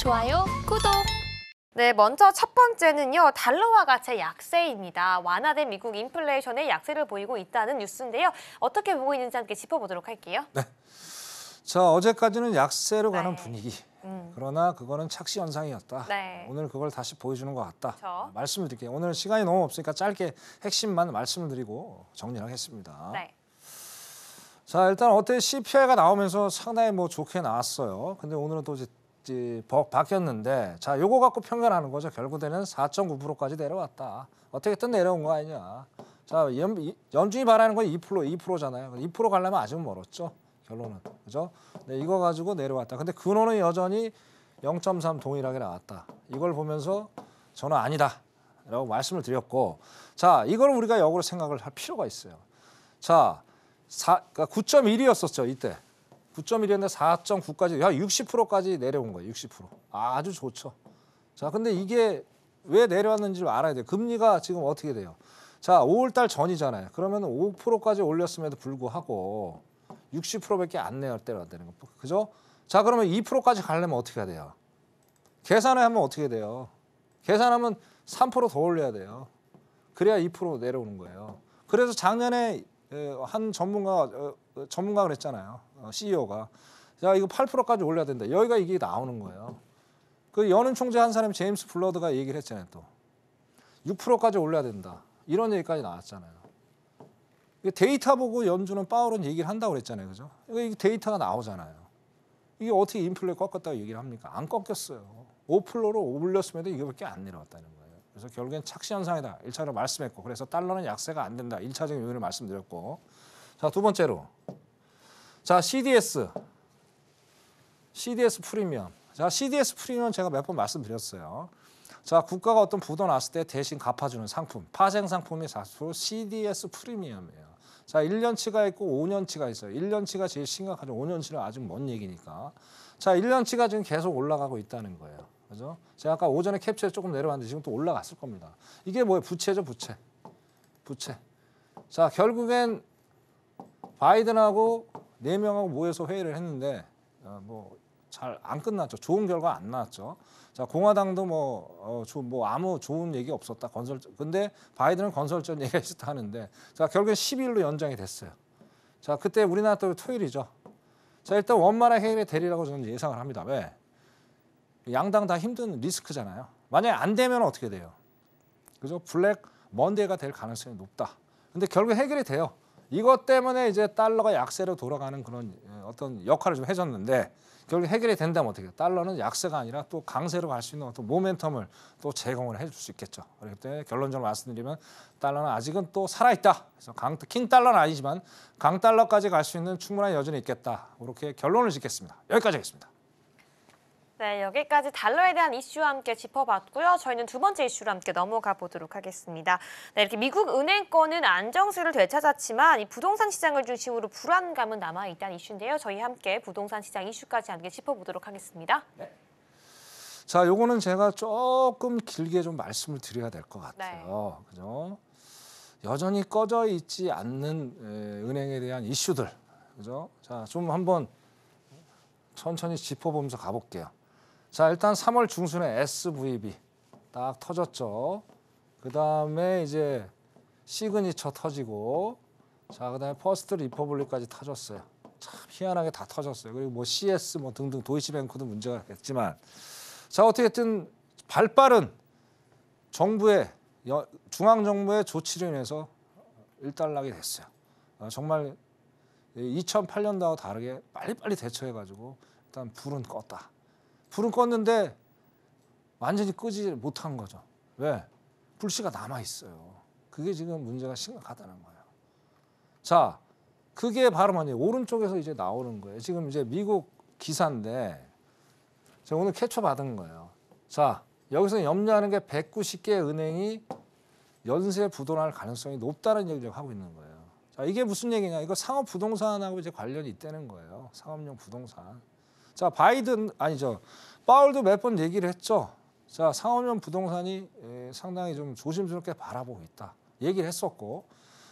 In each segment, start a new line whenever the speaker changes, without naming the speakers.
좋아요, 구독!
네, 먼저 첫 번째는요. 달러화 가치 약세입니다. 완화된 미국 인플레이션에 약세를 보이고 있다는 뉴스인데요. 어떻게 보고 있는지 함께 짚어보도록 할게요.
네. 자, 어제까지는 약세로 가는
네.
분위기. 그러나 그거는 착시 현상이었다.
네.
오늘 그걸 다시 보여주는 것 같다.
그렇죠.
말씀을 드릴게요. 오늘 시간이 너무 없으니까 짧게 핵심만 말씀을 드리고 정리를 하겠습니다.
네.
자, 일단 어때 CPI가 나오면서 상당히 뭐 좋게 나왔어요. 근데 오늘은 또 이제 바뀌었는데, 자, 요거 갖고 편견하는 거죠. 결국에는 4.9%까지 내려왔다. 어떻게든 내려온 거 아니냐. 자, 연준이 바라는 건 2%잖아요. 2% 가려면 아직 멀었죠. 결론은. 그죠? 네, 이거 가지고 내려왔다. 근데 근원은 여전히 0.3 동일하게 나왔다. 이걸 보면서 저는 아니다. 라고 말씀을 드렸고, 자, 이걸 우리가 역으로 생각을 할 필요가 있어요. 자, 그러니까 9.1이었었죠, 이때. 9.1이었는데 4.9까지, 야, 60%까지 내려온 거예요, 60%. 아주 좋죠. 자, 근데 이게 왜 내려왔는지를 알아야 돼요. 금리가 지금 어떻게 돼요? 자, 5월달 전이잖아요. 그러면 5%까지 올렸음에도 불구하고 60%밖에 안 내렸다는 거. 그죠? 자, 그러면 2%까지 가려면 어떻게 해야 돼요? 계산을 하면 어떻게 돼요? 계산하면 3% 더 올려야 돼요. 그래야 2% 내려오는 거예요. 그래서 작년에 한 전문가 그랬잖아요. CEO가. 자, 이거 8%까지 올려야 된다. 여기가 이게 나오는 거예요. 그 연은 총재 한 사람 제임스 블러드가 얘기를 했잖아요. 또 6%까지 올려야 된다. 이런 얘기까지 나왔잖아요. 데이터 보고 연준은 파월은 얘기를 한다고 그랬잖아요. 그죠? 이게 데이터가 나오잖아요. 이게 어떻게 인플레 꺾었다고 얘기를 합니까? 안 꺾였어요. 5%로 올렸음에도 이거밖에 안 내려왔다는 거예요. 그래서 결국엔 착시 현상이다. 1차로 말씀했고, 그래서 달러는 약세가 안 된다. 1차적인 요인을 말씀드렸고, 자, 두 번째로, 자, CDS 프리미엄. 자, CDS 프리미엄 제가 몇 번 말씀드렸어요. 자, 국가가 어떤 부도 났을 때 대신 갚아주는 상품, 파생 상품이 4% CDS 프리미엄이에요. 자, 1년치가 있고 5년치가 있어요. 1년치가 제일 심각하죠. 5년치는 아직 먼 얘기니까. 자, 1년치가 지금 계속 올라가고 있다는 거예요. 그죠? 제가 아까 오전에 캡처에 조금 내려왔는데 지금 또 올라갔을 겁니다. 이게 뭐예요? 부채죠, 부채. 자, 결국엔 바이든하고 4명하고 모여서 회의를 했는데 뭐 잘 안 끝났죠. 좋은 결과 안 나왔죠. 자, 공화당도 뭐 아무 좋은 얘기 없었다. 근데 바이든은 건설적 얘기가 있었다 하는데, 자, 결국엔 12일로 연장이 됐어요. 자, 그때 우리나라 또 토요일이죠. 자, 일단 원만한 해결이 되리라고 저는 예상을 합니다. 왜? 양당 다 힘든 리스크잖아요. 만약에 안 되면 어떻게 돼요? 그죠? 블랙 먼데이가 될 가능성이 높다. 근데 결국 해결이 돼요. 이것 때문에 이제 달러가 약세로 돌아가는 그런 어떤 역할을 좀 해줬는데, 결국 해결이 된다면 어떻게 해요? 달러는 약세가 아니라 또 강세로 갈 수 있는 어떤 모멘텀을 또 제공을 해줄 수 있겠죠. 그렇기 때문에 결론적으로 말씀드리면 달러는 아직은 또 살아있다. 그래서 킹 달러는 아니지만 강 달러까지 갈 수 있는 충분한 여전히 있겠다. 이렇게 결론을 짓겠습니다. 여기까지 하겠습니다.
네, 여기까지 달러에 대한 이슈와 함께 짚어봤고요. 저희는 두 번째 이슈로 함께 넘어가 보도록 하겠습니다. 네, 이렇게 미국 은행권은 안정세를 되찾았지만 이 부동산 시장을 중심으로 불안감은 남아있다는 이슈인데요. 저희 함께 부동산 시장 이슈까지 함께 짚어보도록 하겠습니다.
네. 자, 요거는 제가 조금 길게 좀 말씀을 드려야 될 것 같아요. 네. 그죠? 여전히 꺼져 있지 않는 은행에 대한 이슈들. 그죠? 자, 좀 한번 천천히 짚어보면서 가볼게요. 자, 일단 3월 중순에 SVB 딱 터졌죠. 그 다음에 이제 시그니처 터지고, 자, 그 다음에 퍼스트 리퍼블릭까지 터졌어요. 참 희한하게 다 터졌어요. 그리고 뭐 CS 뭐 등등 도이치뱅크도 문제가 있겠지만, 자, 어떻게든 발빠른 정부의 중앙 정부의 조치로 인해서 일단락이 됐어요. 정말 2008년도와 다르게 빨리빨리 대처해가지고 일단 불은 껐다. 불은 껐는데 완전히 끄지 못한 거죠. 왜? 불씨가 남아있어요. 그게 지금 문제가 심각하다는 거예요. 자, 그게 바로 뭐냐, 오른쪽에서 이제 나오는 거예요. 지금 이제 미국 기사인데 제가 오늘 캡처 받은 거예요. 자, 여기서 염려하는 게 190개 은행이 연쇄 부도날 가능성이 높다는 얘기를 하고 있는 거예요. 자, 이게 무슨 얘기냐? 이거 상업 부동산하고 이제 관련이 있다는 거예요. 상업용 부동산. 자, 파월도 몇 번 얘기를 했죠. 자, 상업용 부동산이 상당히 좀 조심스럽게 바라보고 있다. 얘기를 했었고,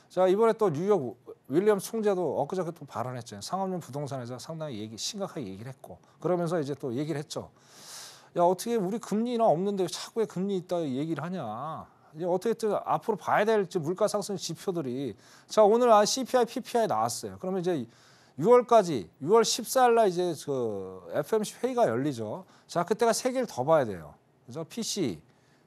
자, 이번에 또 뉴욕 윌리엄 총재도 엊그저께 또 발언했잖아요. 상업용 부동산에서 상당히 심각하게 얘기를 했고, 그러면서 이제 또 얘기를 했죠. 야 어떻게 우리 금리 인하 없는데 자꾸 왜 금리 있다 얘기를 하냐. 이제 어떻게든 앞으로 봐야 될 물가 상승 지표들이 자 오늘 CPI, PPI 나왔어요. 그러면 이제 6월까지 6월 14일 날 이제 그 FOMC 회의가 열리죠. 자 그때가 3개를 더 봐야 돼요. 그죠? PC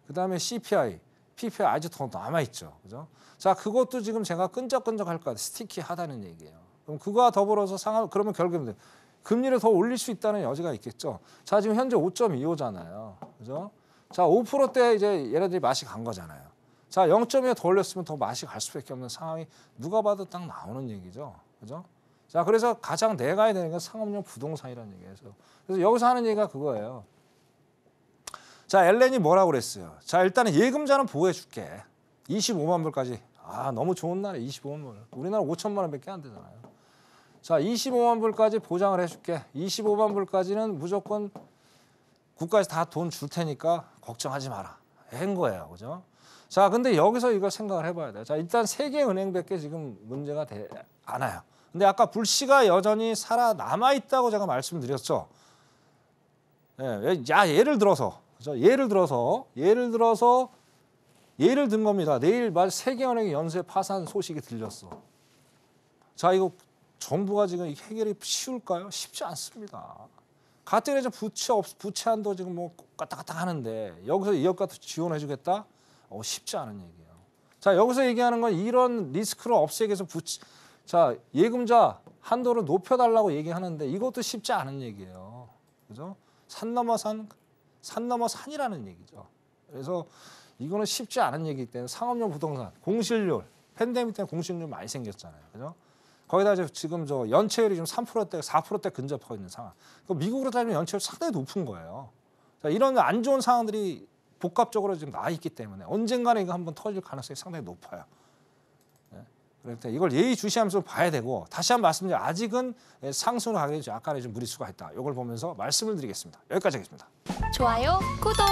그다음에 CPI, PPI 아직 더 남아 있죠. 그죠? 자 그것도 지금 제가 끈적끈적할 것 같아요. 스티키하다는 얘기예요. 그럼 그거와 더불어서 그러면 결국은 금리를 더 올릴 수 있다는 여지가 있겠죠. 자 지금 현재 5.25잖아요. 그죠? 자 5%대 이제 얘네들이 맛이 간 거잖아요. 자 0.2더 올렸으면 더 맛이 갈 수밖에 없는 상황이 누가 봐도 딱 나오는 얘기죠. 그죠? 자 그래서 가장 내가야 되는 건 상업용 부동산이라는 얘기예요. 그래서 여기서 하는 얘기가 그거예요. 자 엘렌이 뭐라고 그랬어요? 자 일단은 예금자는 보호해 줄게. 25만 불까지. 아 너무 좋은 날에 25만 불. 우리나라 5천만 원밖에 안 되잖아요. 자 25만 불까지 보장을 해줄게. 25만 불까지는 무조건 국가에서 다 돈 줄 테니까 걱정하지 마라. 한 거예요. 그죠? 자 근데 여기서 이걸 생각을 해봐야 돼요. 자 일단 세계 은행밖에 지금 문제가 않아요. 근데 아까 불씨가 여전히 살아남아 있다고 제가 말씀드렸죠. 예, 예를 들어서 그죠? 예를 든 겁니다. 내일 세계은행의 연쇄 파산 소식이 들렸어. 자 이거 정부가 지금 해결이 쉬울까요? 쉽지 않습니다. 가뜩이나 부채 한도 지금 뭐 까딱까딱 하는데 여기서 이것과 지원해주겠다? 쉽지 않은 얘기예요. 자 여기서 얘기하는 건 이런 리스크를 없애기 위해서 자 예금자 한도를 높여달라고 얘기하는데 이것도 쉽지 않은 얘기예요. 그죠? 산 넘어 산이라는 얘기죠. 그래서 이거는 쉽지 않은 얘기이기 때문에 상업용 부동산, 공실률, 팬데믹 때문에 공실률 많이 생겼잖아요. 그죠? 거기다 지금 연체율이 좀 3%대, 4%대 근접하고 있는 상황. 미국으로 따지면 연체율 상당히 높은 거예요. 자, 이런 안 좋은 상황들이 복합적으로 지금 나 있기 때문에 언젠가는 이거 한번 터질 가능성이 상당히 높아요. 네. 그러니까 이걸 예의주시하면서 봐야 되고 다시 한번 말씀드리면 아직은 상승을 하기 약간의 좀 무리수가 있다. 이걸 보면서 말씀을 드리겠습니다. 여기까지 하겠습니다.
좋아요, 구독.